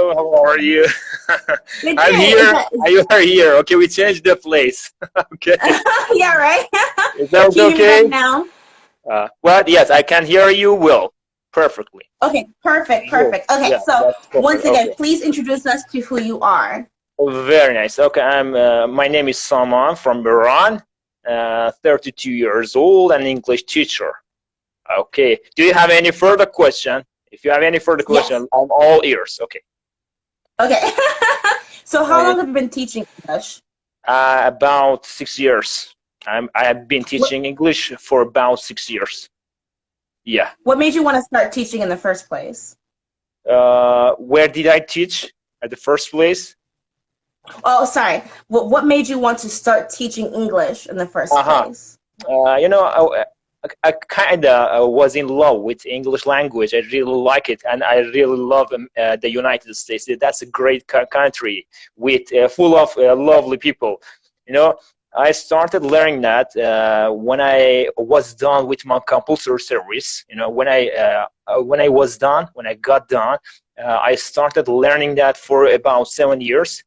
Hello, how are you? Good, I'm good. here. You are here. Okay, we changed the place. Okay. Yeah, right? Is that Can you hear me better okay? now? Well, yes, I can hear you well, perfectly. Okay, perfect, Sure. perfect. Okay, Yeah, so that's once perfect. again, Okay. please introduce us to who you are. Very nice. Okay, my name is Saman from Iran, 32 years old, an English teacher. Okay. Do you have any further question? If you have any further Yes. question, I'm all ears. Okay. Okay. So how Okay. long have you been teaching English? About 6 years. I have been What teaching English for about 6 years. Yeah. what made you want to start teaching in the first place? Where did I teach at the first place? Oh, sorry. What made you want to start teaching English in the first Uh-huh. place? You know, I kind of was in love with English language. I really like it, and I really love the United States. That's a great country with full of lovely people. You know, I started learning that when I was done with my compulsory service. You know, when I was done, when I got done, I started learning that for about 7 years.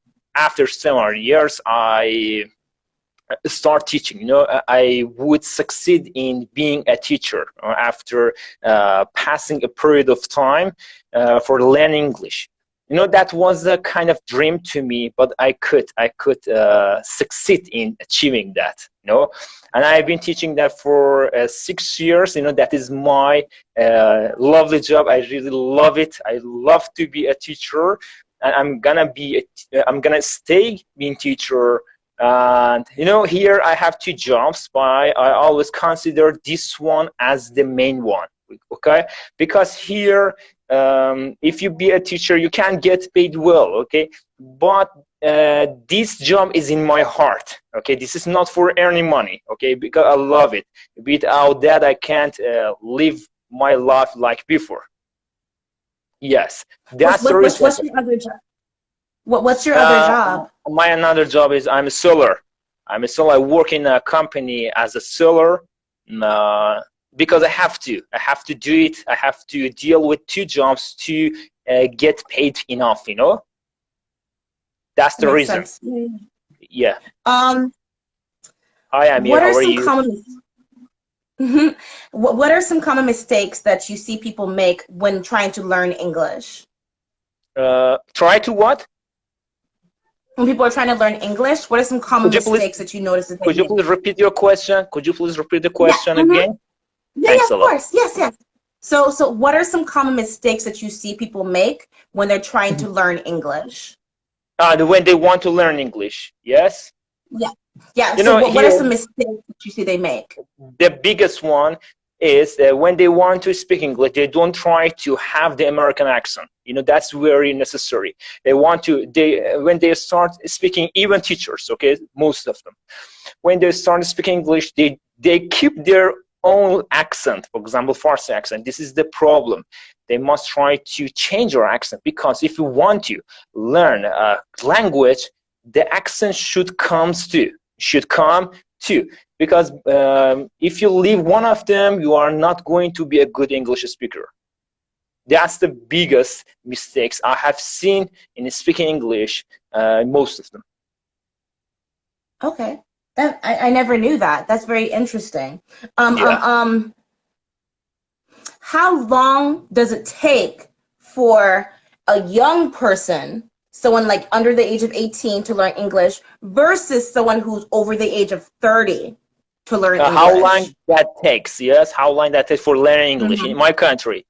After 7 years, I start teaching. You know, I would succeed in being a teacher after passing a period of time for learning English. You know, that was a kind of dream to me, but I could succeed in achieving that. You know, and I've been teaching that for 6 years. You know, that is my lovely job. I really love it. I love to be a teacher, and I'm gonna stay being teacher. And you know, here I have two jobs, but I always consider this one as the main one. Okay, because here, if you be a teacher, you can get paid well. Okay, but this job is in my heart. Okay, this is not for earning money. Okay, because I love it. Without that, I can't live my life like before. Yes, What's that's the what, what's reason. what's your other job? What's your other Uh, job? my another job is I'm a seller. I'm a seller. I work in a company as a seller uh, because I have to. I have to do it. I have to deal with two jobs to get paid enough. You know, that's the Makes reason. sense. Yeah. Um, Hi, Amir. what How are are some you? common Mhm. What are some common mistakes that you see people make when trying to learn English? Try to what? When people are trying to learn English, what are some common Could you please mistakes that you notice that they could you make? please repeat your question? Could you please repeat the Yeah. question again? Yeah, Thanks a of lot. course. Yes, yes. So what are some common mistakes that you see people make when they're trying to learn English? When they want to learn English, yes. Yeah. Yeah. You So know, what are here some mistakes that you see they make? the biggest one is when they want to speak English, they don't try to have the American accent. You know, that's very necessary. They want to, when they start speaking, even teachers, okay, most of them, when they start speaking English, they keep their own accent, for example, Farsi accent. This is the problem. They must try to change your accent because if you want to learn a language, the accent should come too. Because if you leave one of them, you are not going to be a good English speaker. That's the biggest mistakes I have seen in speaking English, most of them. Okay. That I never knew that. That's very interesting. Um, um, Yeah. um, how long does it take for a young person, someone like under the age of 18 to learn English versus someone who's over the age of 30 to learn How long English? that takes? Yes, how long that takes for learning English in Hmm. my country?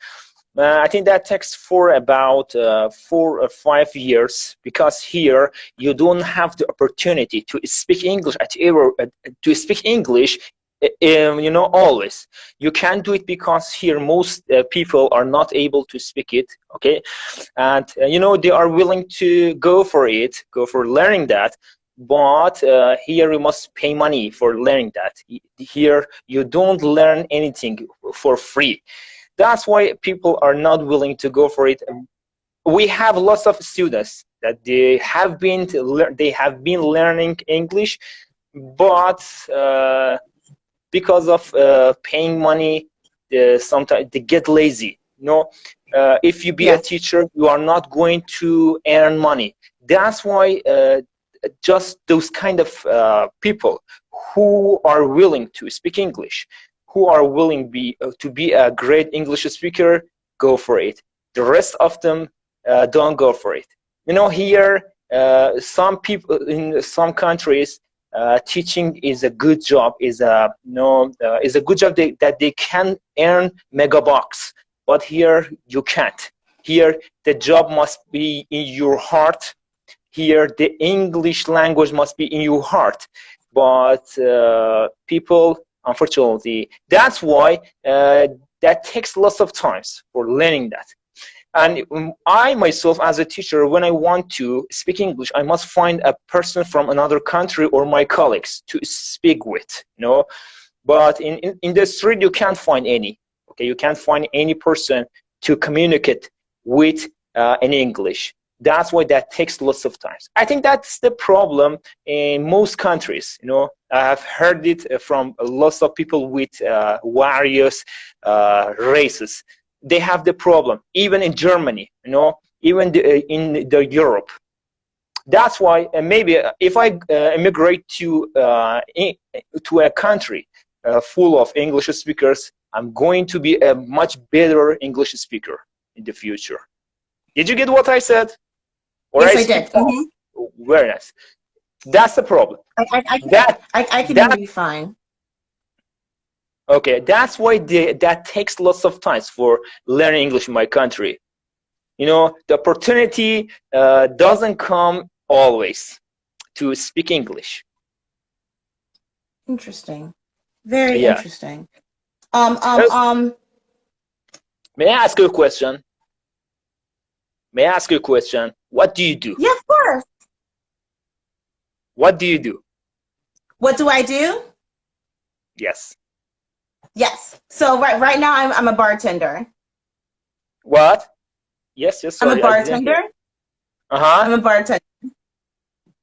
I think that takes for about 4 or 5 years because here you don't have the opportunity to speak English to speak English. You know, always you can't do it because here most people are not able to speak it. Okay, and you know they are willing to go for learning that. But here you must pay money for learning that. Here you don't learn anything for free. That's why people are not willing to go for it. We have lots of students that they have been learning English, but because of paying money, sometimes they get lazy. You know, If you be a Yes. teacher, you are not going to earn money. That's why just those kind of people who are willing to speak English, who are willing to be a great English speaker, go for it. The rest of them don't go for it. You know, here, some people in some countries, teaching is a good job, is a good job that they can earn mega bucks. But here you can't. Here the job must be in your heart. Here the English language must be in your heart. But people, unfortunately, that's why that takes lots of times for learning that. And I myself, as a teacher, when I want to speak English, I must find a person from another country or my colleagues to speak with, you know. But in the street, you can't find any. Okay, you can't find any person to communicate with in English. That's why that takes lots of time. I think that's the problem in most countries. You know, I've heard it from lots of people with various races. They have the problem, even in Germany. You know, even in the Europe. That's why maybe if I immigrate to a country full of English speakers, I'm going to be a much better English speaker in the future. Did you get what I said? Or Yes, I I speak did. fast? Very nice. That's the problem. That I can that hear you fine. okay. That's why that takes lots of time for learning English in my country. You know, the opportunity doesn't come always to speak English. Interesting. Very Yeah. interesting. Uh, May I ask you a question? May I ask you a question? What do you do? Yeah, of course. What do you do? What do I do? Yes. Yes. So right now I'm a bartender. What? Yes, yes, I'm a sorry, I didn't hear. bartender. Uh-huh. I'm a bartender.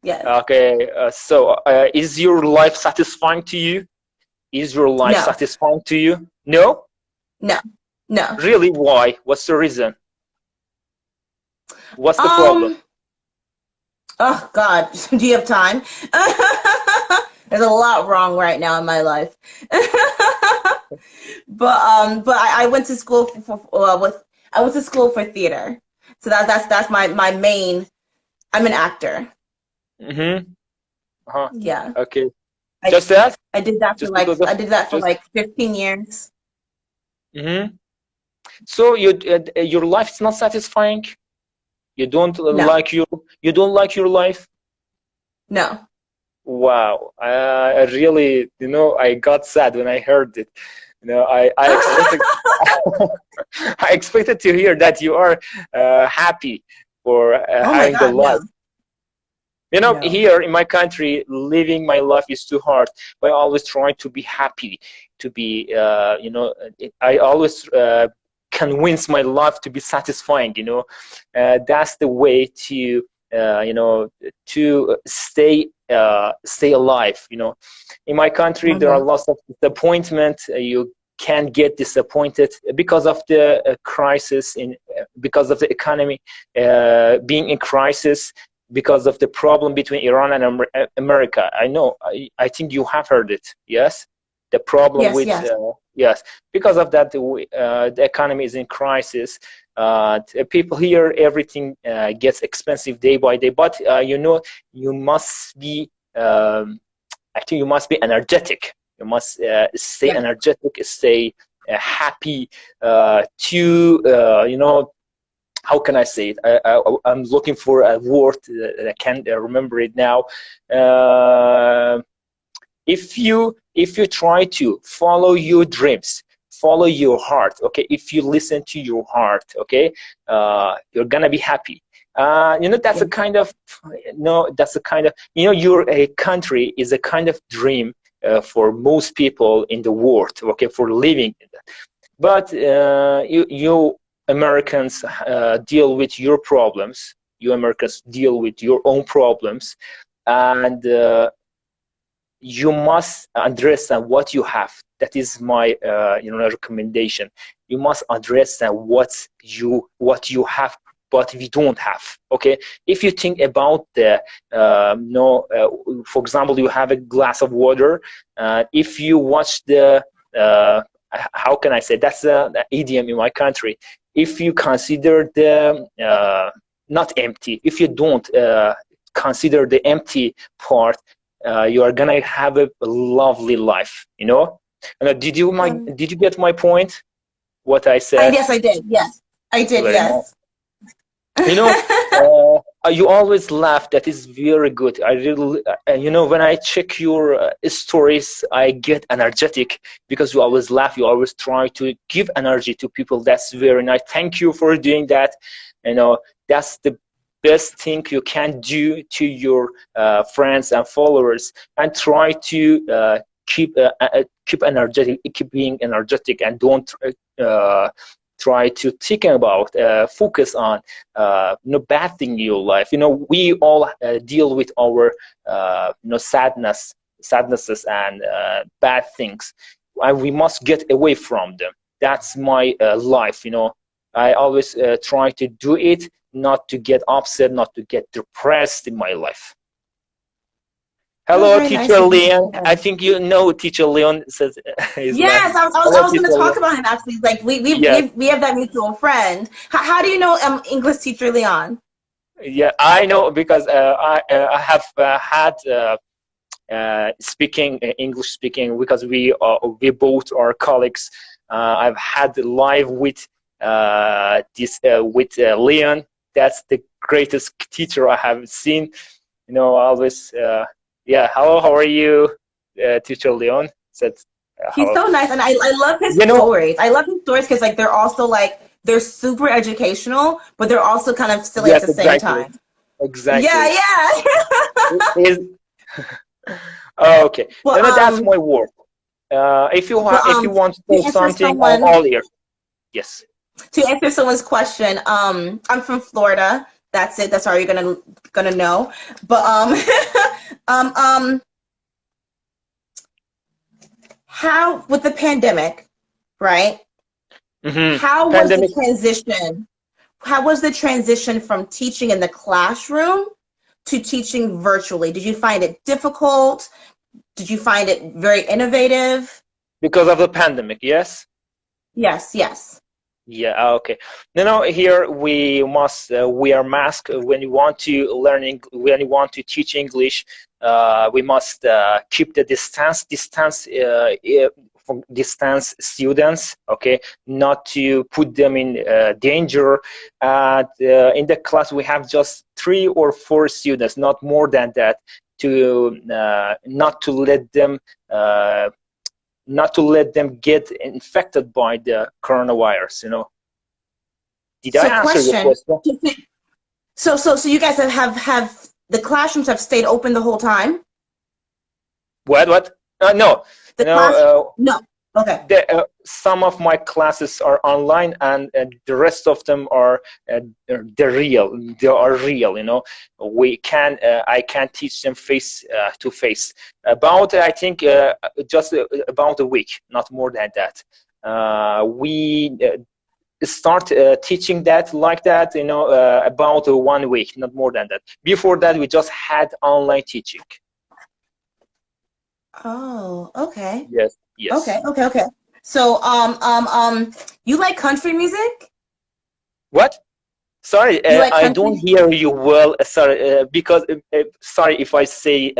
Yes. Okay, so is your life satisfying to you? Is your life No. satisfying to you? No? No. No. Really? Why? What's the reason? What's the problem? Um. Oh God. Do you have time? There's a lot wrong right now in my life. But I went to school I went to school for theater. So that's my main. I'm an actor. Mm-hmm. Uh-huh. Yeah. Okay. I Just that? I did that for Just because of I did that for just. like 15 years. Mm-hmm. So your life is not satisfying? You don't No. like your life? No. Wow. I really, I got sad when I heard it. I expected I expected to hear that you are happy for Oh my having the God, no. life. No. Here in my country, living my life is too hard. But I always try to be happy, to be, I always convince my life to be satisfying. That's the way to, to stay alive. In my country, there are Mhm. lots of disappointment. You can get disappointed because of the crisis because of the economy being in crisis, because of the problem between Iran and America. I know, I think you have heard it. Yes, the problem Yes, with yes. yes, because of that the economy is in crisis. People here, everything gets expensive day by day. But you must be. I think you must be energetic. You must stay Yeah. energetic, stay happy to how can I say it? I'm looking for a word that I can't remember it now. If you try to follow your dreams, follow your heart, okay, if you listen to your heart, okay, you're gonna be happy. That's Yeah. a kind of that's a kind of your country is a kind of dream for most people in the world, okay, for living in that. But you Americans deal with your problems. You Americans deal with your own problems, and you must understand what you have. That is my recommendation. You must understand what you have, but we don't have. Okay, if you think about the no, for example, you have a glass of water. If you watch the how can I say, that's an idiom in my country. If you consider the not empty, if you don't consider the empty part, you are gonna have a lovely life. Did you get my point? What I said? Yes, I did. Yes, I did. Very nice. Yes. You know, you always laugh. That is very good. I really, when I check your stories, I get energetic because you always laugh. You always try to give energy to people. That's very nice. Thank you for doing that. That's the best thing you can do to your friends and followers, and try to keep energetic, keep being energetic, and don't try to think about, focus on no bad thing in your life. We all deal with our sadnesses and bad things, and we must get away from them. That's my life. I always try to do it, not to get upset, not to get depressed in my life. Hello, very Teacher nice. Leon. I think you know Teacher Leon says his Yes, name. I was going to talk about him actually. Like Yes. we have that mutual friend. How do you know English teacher Leon? Yeah, I know because I have had speaking English speaking, because we both are colleagues. I've had live with Leon. That's the greatest teacher I have seen. Always. Yeah. Hello. How are you, Teacher Leon? Said. He's so nice, and I love his stories. I love his stories because they're also they're super educational, but they're also kind of silly at the same time. Exactly. Yeah. Okay. Well, that's my work. If you want to say something, I'm all ears. Yes. To answer someone's question, I'm from Florida. That's it. That's all you're gonna know. But how, with the pandemic, right? Mm-hmm. How was the transition? How was the transition from teaching in the classroom to teaching virtually? Did you find it difficult? Did you find it very innovative? Because of the pandemic, yes? Yes. Yeah, okay. Here we must wear mask when you want to when you want to teach English. We must keep the distance from distance students, okay, not to put them in danger. In the class we have just 3 or 4 students, not more than that, to not to let them get infected by the coronavirus. Did I answer your question? So you guys have the classrooms have stayed open the whole time? What? No. No. Okay. Some of my classes are online, and the rest of them are they're real. They are real. I can teach them face to face. About I think just about a week, not more than that. We start teaching that like that. About 1 week, not more than that. Before that, we just had online teaching. Oh, okay. Yes. Okay. So, you like country music? What? Sorry, I don't hear you well. Sorry, because sorry if I say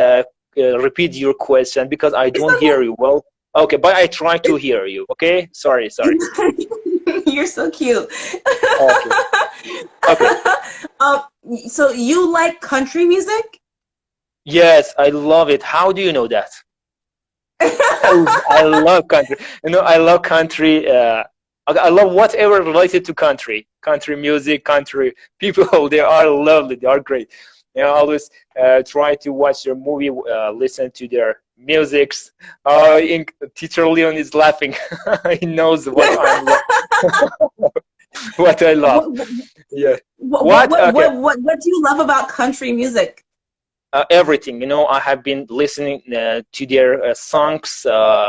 repeat your question, because I don't hear you well. Okay, but I try to hear you. Okay, sorry. You're so cute. Okay. So you like country music? Yes, I love it. How do you know that? I love country. I love country. I love whatever related to country music, country people. They are lovely. They are great. I always try to watch their movie, listen to their musics. Teacher Leon is laughing. He knows what what I love. Yeah. What do you love about country music? everything. You know, I have been listening to their songs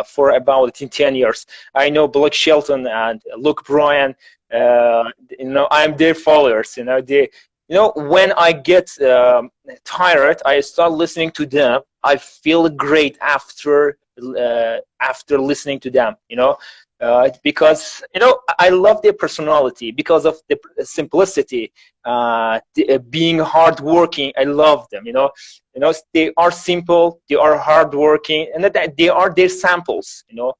for about 10 years. I know Blake Shelton and Luke Bryan. You know, I'm their followers. You know, when I get tired, I start listening to them. I feel great after listening to them. You know, because you know I love their personality because of the simplicity, being hardworking. I love them. You know they are simple, they are hardworking, and that they are their samples. You know,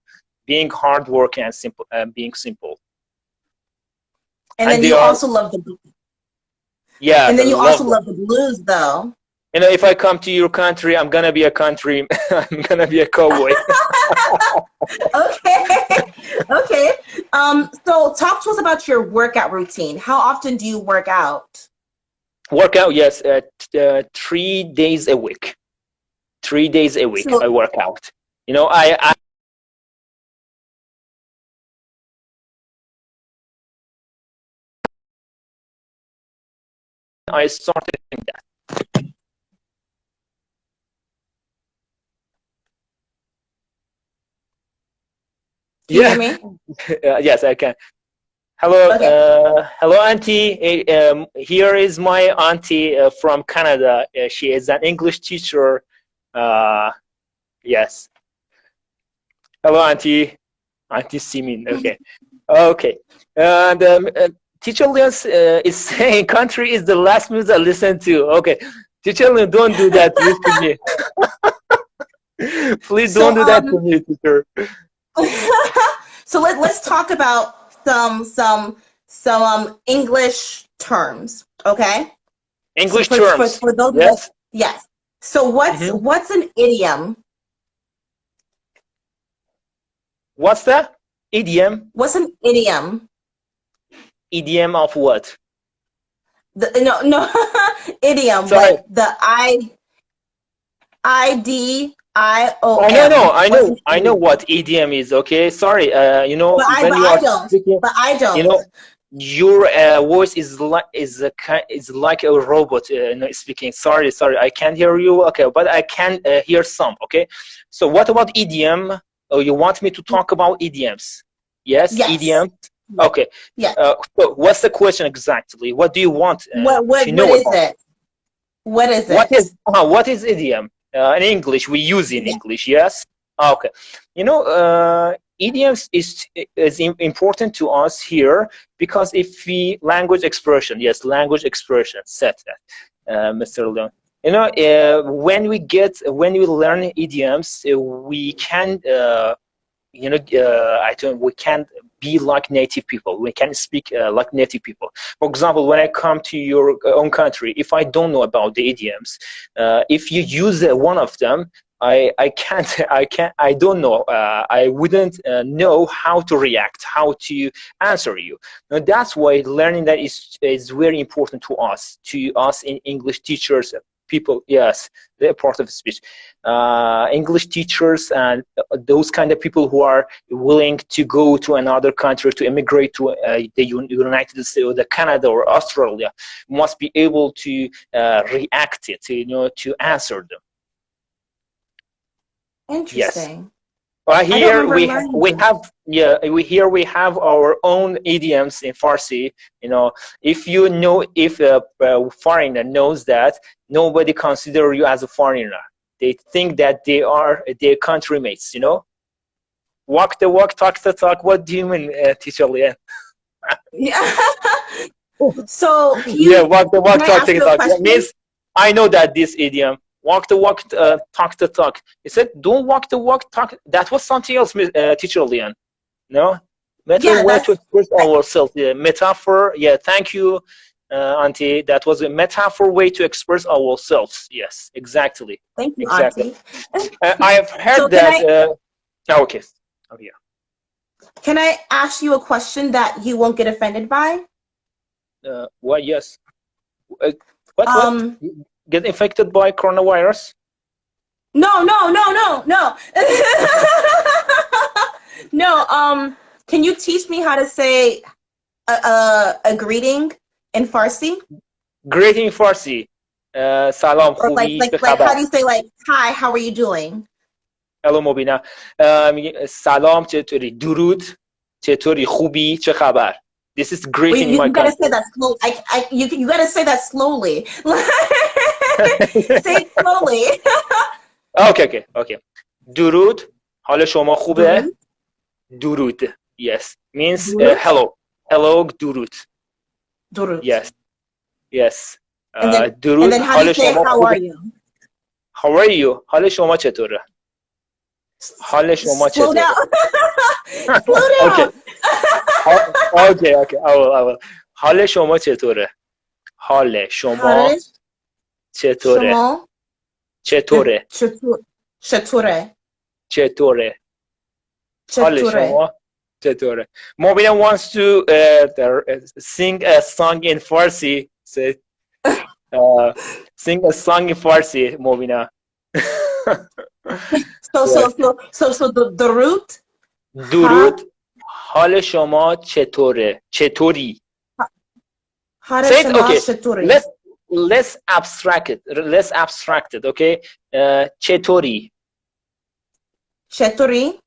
being hardworking and simple, being simple, And and then they you are also love the yeah, and I then you also love them. love the blues, though. You know, if I come to your country, I'm gonna be a country. I'm gonna be a cowboy. Okay. Okay. So talk to us about your workout routine. How often do you work out? Workout, yes, 3 days a week. 3 days a week So I work out. You know, I started doing that. can you hear Yeah, me? yes, I can. Hello, Okay. hello, auntie. Here is my auntie from Canada. She is an English teacher. Uh, yes. Hello, auntie. Auntie Simin. Okay. Okay. And Teacher Leon is saying country is the last music I listen to. Okay. Teacher Leon, don't do that please to me. Please don't So do that to me, teacher. so let's talk about some English terms, okay? So English for terms. for those of us, Yes. yes. So Hmm. what's an idiom? What's that? Idiom? What's an idiom? Idiom of what? No idiom Sorry. like the Oh, no, no. IDIOM. I What's an know. I know idiom? what idiom is. Okay. Sorry. You know, when But you I are don't. speaking, But I you don't. know, your voice is like a robot speaking. Sorry, sorry. I can't hear you. Okay, but I can hear some. Okay. So what about idiom? Oh, you want me to talk about idioms? Yes, Yes. idiom. Okay. Yes. So what's the question exactly? What do you want to What know is about? it? What is What it? is what is idiom? In English, we use in Yeah. English. Yes. Okay. You know, idioms is important to us here because if we language expression, yes, language expression, said that, Mr. Leon. You know, when we learn idioms, we can I don't we can't be like native people, we can speak like native people. For example, when I come to your own country, if I don't know about the idioms, if you use one of them, I can't I don't know, I wouldn't know how to react, how to answer you. Now, that's why learning that is very important to us in English teachers, people. Yes, they're part of speech. English teachers and those kind of people who are willing to go to another country, to immigrate to the United States or the Canada or Australia, must be able to react it, to answer them. Yes. Interesting. I don't Here remember learning we that. have, yeah, we have our own idioms in Farsi. You know, if you know, if a foreigner knows that, nobody consider you as a foreigner. They think that they are their country mates. You know, walk the walk, talk the talk. What do you mean, teacher Leanne? Yeah. So Yeah, walk the can walk, I talk ask the you a talk. That question? means I know that this idiom. Walk the walk, talk the talk. He said, "Don't walk the walk, talk." That was something else, teacher Leanne. No, better Yeah, way to that's express I, ourselves. Yeah, metaphor. Yeah, thank you, auntie. That was a metaphor way to express ourselves. Yes, exactly, thank you, exactly. Auntie. I have So heard that. Oh, okay. Oh, yeah. can I ask you a question that you won't get offended by? What? Yes. Uh, what? Um, Get infected by coronavirus? no. No, can you teach me how to say a greeting in Farsi? Greeting Farsi. سلام Or خوبی چه like how خبر. do you say like hi, how are you doing? الو مبینا میگه سلام چطوری، درود چطوری، خوبی چه خبر. This is Well, greeting in my you gotta say country. that slow. You gotta say that slowly. Say it slowly. اوکی اوکی اوکی. درود، حال شما خوبه؟ Durut, درود. Yes means durut, hello. Hello درود. durut. Yes. Yes. And then درود، how do you حال say شما how are خوبه؟ you? How are you؟ حال شما چطوره؟ حال شما Slow down. چطوره؟ Slow Okay. down. Okay, okay. I will. حال شما چطوره؟ حال شما Harish, چطوره؟ Shamo, چطوره؟ Shature, چطوره؟ حال Chature. شما چطوره؟ Mobina wants to sing a song in Farsi. Say, sing a song in Farsi, Mobina. Yes. So the root, ha, درود، حال شما چطوره؟ چطوری؟ Say it. Harashama Okay. Shature. Let's abstract it. Let's abstract it. Okay. چطوری. Shature.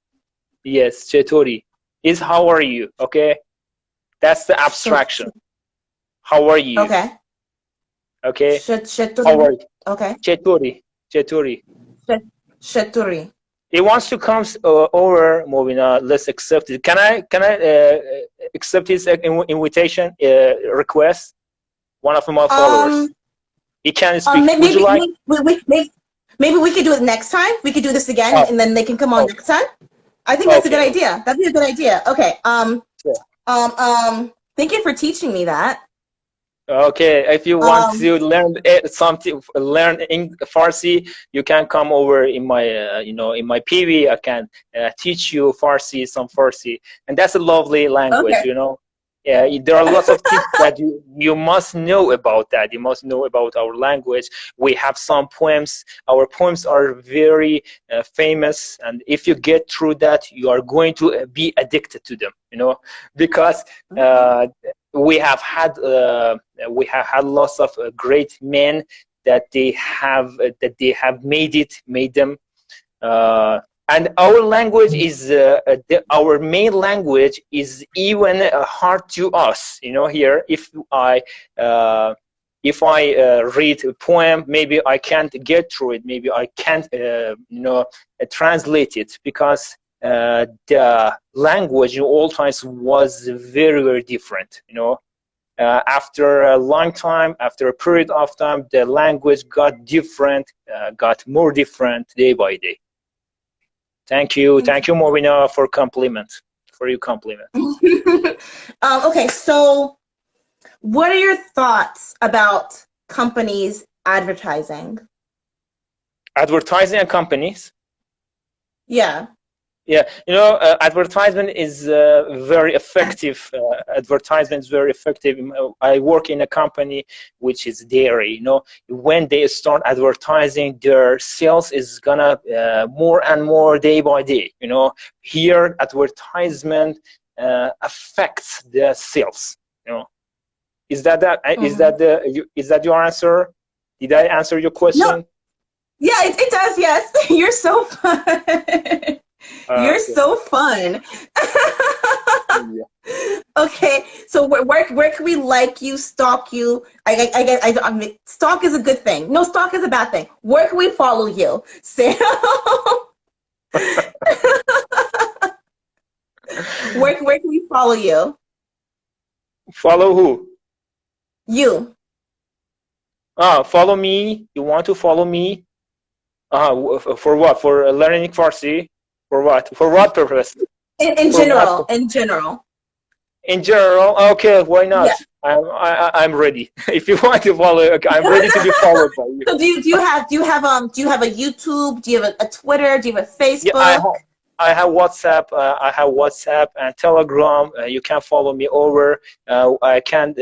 Yes. چطوری is how are you. Okay. That's the So, abstraction. How are you? okay. Okay. How Shature. are you? Okay. چطوری. چطوری. Shature. It wants to come over, Movina. Let's accept it. Can I accept his invitation request? One of my followers. Um, He can speak. Would you maybe, like? maybe we could do it next time. We could do this again, Oh, and then they can come on oh, next time. I think that's a good okay. idea. That'd be a good idea. Okay. Sure. Thank you for teaching me that. Okay, if you want to learn something, learn Farsi, you can come over in my, in my PV. I can teach you Farsi, some Farsi, and that's a lovely language. Okay. Yeah, there are lots of things that you must know about that. You must know about our language. We have some poems. Our poems are very famous, and if you get through that, you are going to be addicted to them. Because we have had lots of great men that they have made them. And our language is our main language is even hard to us. Here, if I read a poem, maybe I can't get through it. Maybe I can't translate it because the language in all times was very, very different. After a long time, after a period of time, the language got different, got more different day by day. Thank you, Movina, for your compliment. Okay, so what are your thoughts about companies advertising? Advertising and companies. Yeah. Yeah, advertisement is very effective. Advertisement is very effective. I work in a company which is dairy. When they start advertising, their sales is gonna more and more day by day. Here advertisement affects the sales. Is that is that your answer? Did I answer your question? No. Yeah, it does. Yes, you're so fun. You're Okay. so fun. Yeah. Okay, so where can we like you, stalk you? I mean, stalk is a good thing. No, stalk is a bad thing. Where can we follow you, Sam? Where can we follow you? Follow who? You. Follow me. You want to follow me? For what? For learning Farsi? For what? For what purpose? In For what? general. In general. In general, okay. Why not? Yeah. I'm ready. If you want to follow, okay, I'm ready to be followed by you. So do you have a YouTube? Do you have a Twitter? Do you have a Yeah, Facebook? I have WhatsApp. I have WhatsApp and Telegram. You can follow me over. I can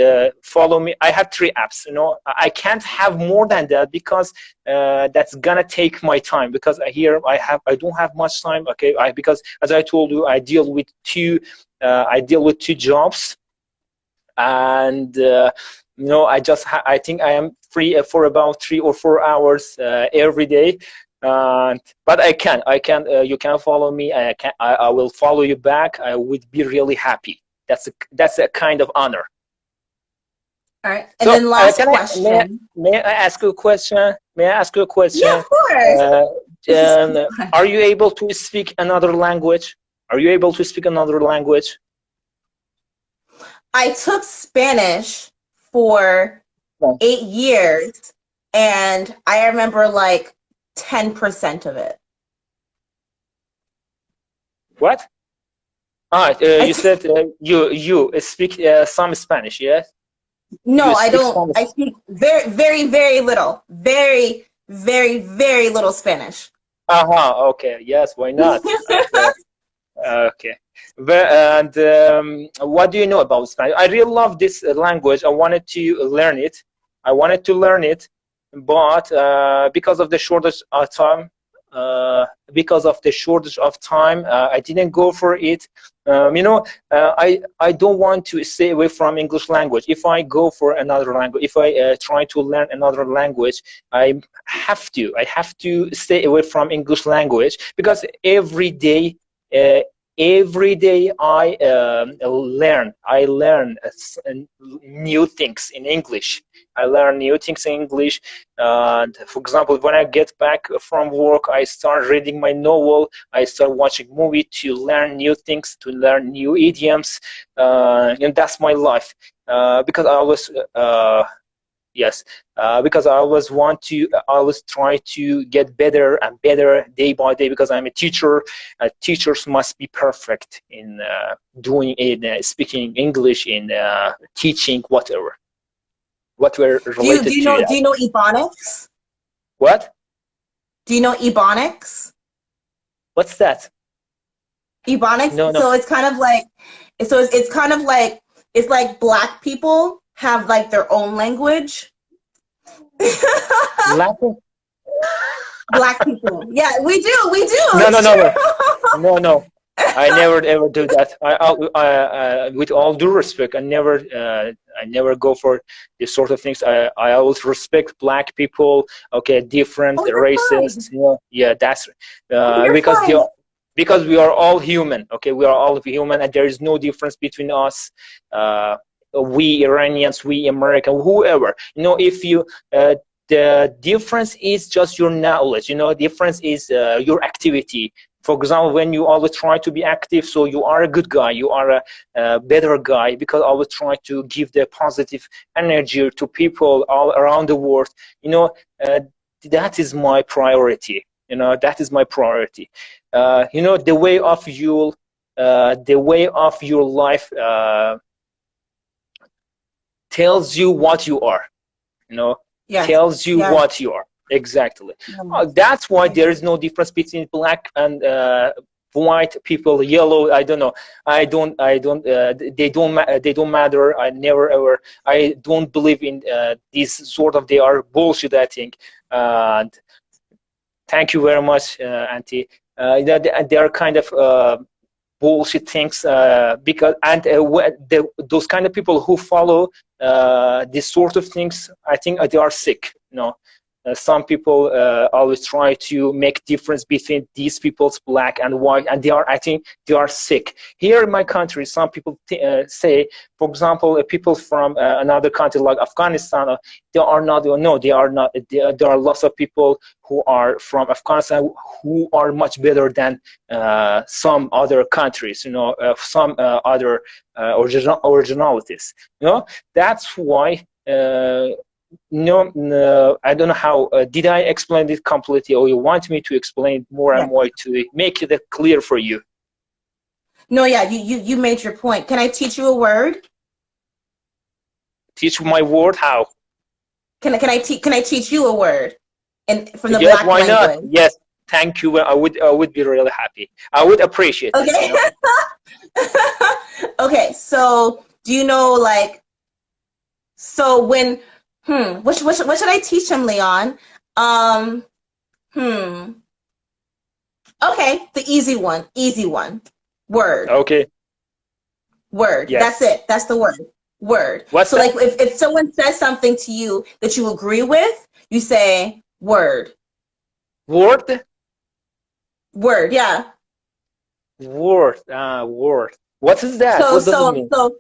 follow me. I have 3 apps. I can't have more than that because that's gonna take my time. Because here I don't have much time. Okay, because as I told you, I deal with two jobs. and I think I am free for about 3 or 4 hours every day. But you can follow me. I will follow you back. I would be really happy. That's a kind of honor. All right. And So, then last can I question. may I ask you a question? May I ask you a Yeah, question? of course. Uh, This is are you able to speak another language? Are you able to speak another language? I took Spanish for No. 8 years, and I remember like 10% of it. What? I You t- said you speak some Spanish, yes? no, You I speak don't. some. I speak very, very, very little. Very, very, very little Spanish. Uh-huh, okay, yes, why not? Okay. And what do you know about Spanish? I really love this language. I wanted to learn it. But because of the shortage of time, I didn't go for it. I don't want to stay away from English language. If I go for another language, if I try to learn another language, I have to stay away from English language because uh, every day I learn new things in English. I learn new things in English. And for example, when I get back from work, I start reading my novel. I start watching movie to learn new things, to learn new idioms, and that's my life. Because I was Yes, because I always try to get better and better day by day because I'm a teacher. Teachers must be perfect in speaking English, in teaching, whatever Do related you to know that. Ebonics? What? Do you know Ebonics? What's that? Ebonics. No, no. So it's kind of like it's like Black people have like their own language. Latin? Black people. Yeah, we do. We do. No, no, It's no, no, true. no, no. I never ever do that. With all due respect, I never go for these sort of things. I always respect Black people. Okay, different Oh, you're races. fine. Yeah, that's Oh, you're because fine. we are all human. Okay, we are all human, and there is no difference between us. Uh, we Iranians, we American, whoever. If you the difference is just your knowledge. Difference is your activity. For example, when you always try to be active, so you are a good guy, you are a better guy, because always try to give the positive energy to people all around the world. Uh, that is my priority. That is my priority. The way of your life tells you what you are. you know Yes. Tells you Yes. what you are exactly. Yes. That's why there is Yes. no difference between black and white people, yellow. I don't know. They don't matter. I never ever. I don't believe in these sort of. They are bullshit, I think. And thank you very much, auntie. They are kind of bullshit things, those kind of people who follow these sort of things, I think they are sick. Some people always try to make difference between these people's black and white, and I think they are sick. Here in my country, some people say, for example, people from another country like Afghanistan, they are not. No, they are not. There are lots of people who are from Afghanistan who are much better than some other countries. Some other originalities. That's why. No, no, I don't know how. Did I explain it completely, or you want me to explain it more and Yeah. more to make it clear for you? No, yeah, you made your point. Can I teach you a word? Teach my word how? Can I teach you a word from the Yes, Black why not? language? Yes, thank you. I would be really happy. I would appreciate it. Okay. Okay, so do you know when what should I teach him, Leon? Um hmm. Okay, the easy one. Easy one. Word. Okay. Word. That's Yes. it. That's the word. Word. What's So that? like if someone says something to you that you agree with, you say word. Word? Word, yeah. Word. Word. What is that? So What does it so mean? so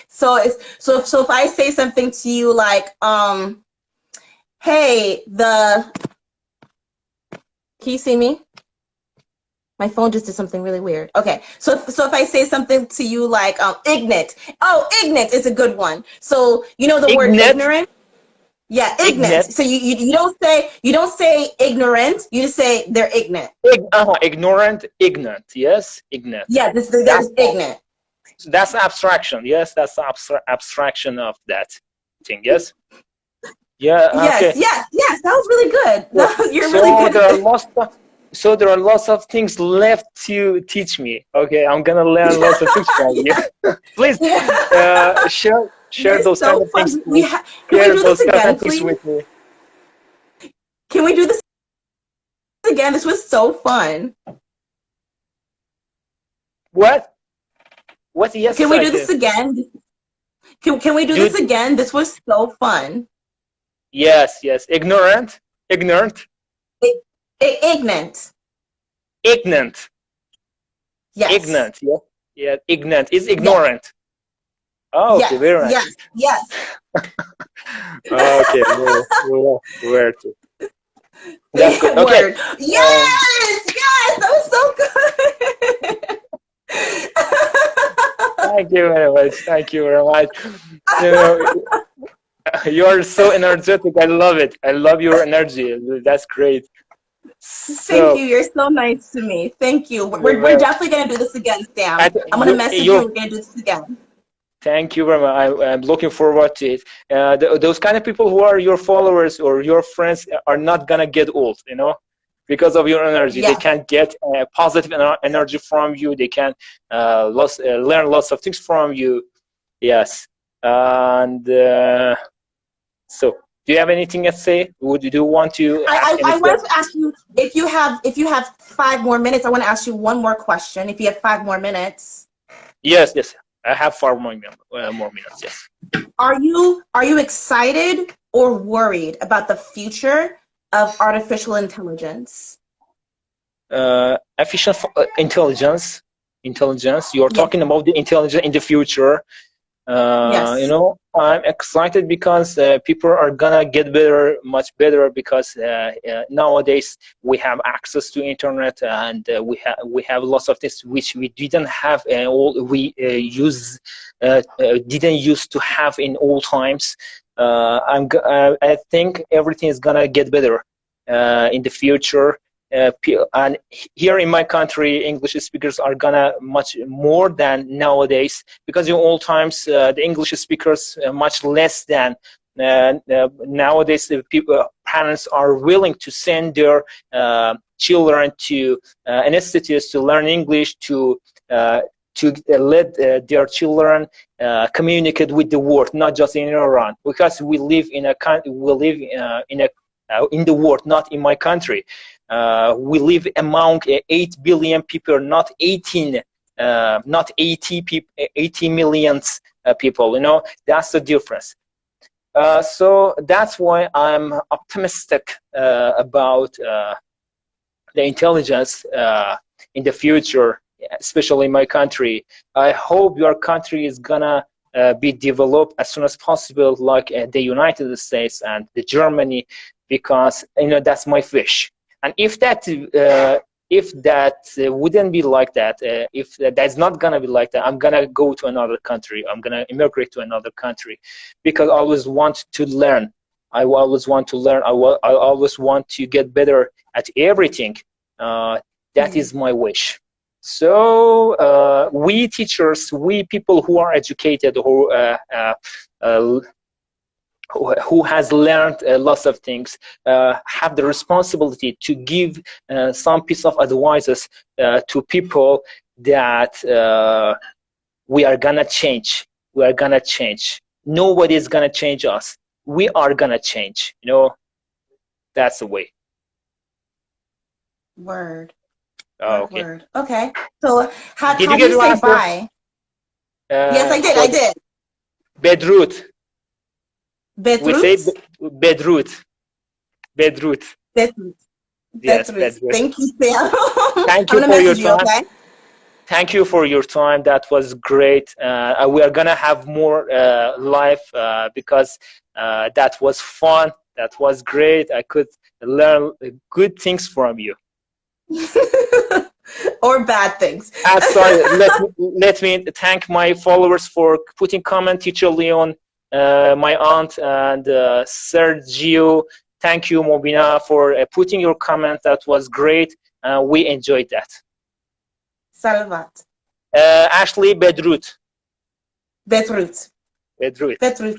so so if I say something to you like hey, can you see me? My phone just did something really weird. Okay, so if I say something to you like ignorant, oh, ignorant is a good one. So you know the word Ignet? ignorant? Yeah, ignorant. Ignet? So you don't say ignorant. You just say they're ignorant. Ignorant, ignorant. Yes, ignorant. Yeah, That's there's ignorant. that's abstraction. Yes, that's abstraction of that thing. Yes. Yeah. Yes, Okay. yes, yes. That was really good. So, You're really so good there at are this. lots of so there are lots of things left to teach me. Okay, I'm gonna learn lots of things from you. Please, share You're those kind so of things. fun. Can we Share do this those kind again, of things please? with me. Can we do this again? This was so fun. What? What? Can Yes, we I do can. this again? Can we do Do this again? This was so fun. yes, yes. Ignorant, ignorant, I- ignorant. ignorant, Yes. ignorant. Yeah, yeah. Ignorant is Yes. ignorant. Oh, okay, Yes. very nice. Yes. Yes. Okay, where to? That's good. Okay. Word. Um, Yes. Yes. That was so good. Thank you very much. Thank you very much. You know, you are so energetic. I love it. I love your energy. That's great. Thank you. So, You're so nice to me. Thank you. We're well, definitely gonna do this again, I, Sam. I'm gonna you, message you. you, We're gonna do this again. thank you very much. I'm looking forward to it. Those kind of people who are your followers or your friends are not gonna get old, because of your energy. They Yes. can get positive energy from you. They can learn lots of things from you. Yes. And so, do you have anything to say? Would you do want to ask any I wanted question? to ask you if you have 5 more minutes. I want to ask you one more question. If you have 5 more minutes, Yes, yes. I have far more minutes. Yes. are you excited or worried about the future of artificial intelligence? Artificial intelligence. You're Yes. talking about the intelligence in the future. Yes. I'm excited because people are gonna get better, much better, because nowadays we have access to internet, and we have lots of things which we didn't have, all we didn't used to have in all times. I think everything is gonna get better in the future. And here in my country, English speakers are gonna much more than nowadays, because in all times the English speakers much less than nowadays. The people, parents are willing to send their children to institutes to learn English, to let their children communicate with the world, not just in Iran, because we live in a in the world, not in my country. We live among 8 billion people, not 18, not 80 millions people. That's the difference. So that's why I'm optimistic about the intelligence in the future, especially in my country. I hope your country is gonna be developed as soon as possible, like the United States and the Germany, because that's my wish. And if that wouldn't be like that, if that's not gonna be like that, I'm gonna go to another country. I'm gonna immigrate to another country, because I always want to learn. I always want to learn. I always want to get better at everything. That Yeah. is my wish. So we teachers, we people who are educated, uh, who has learned lots of things, have the responsibility to give some piece of advices to people, that we are gonna change. We are gonna change. Nobody is gonna change us. We are gonna change. That's the way. Word. Word. Okay. Word. Okay. So Did how you do get you your say answer? bye? Yes, I did. I For did. Bedroot. We say Betrut? bedroot. Bedroot. Betrut. Yes, Betrut. bedroot. Thank you, Sam. Thank I'm you gonna for your message you, time. okay? Thank you for your time. That was great. We are gonna have more live because that was fun. That was great. I could learn good things from you. Or bad things. Sorry, let me thank my followers for putting comment. Teacher Leon, my aunt, and Sergio. Thank you, Mobina, for putting your comment. That was great. We enjoyed that. Salvat. Ashley Bedroot. Betrut. Bedroot. Betrut.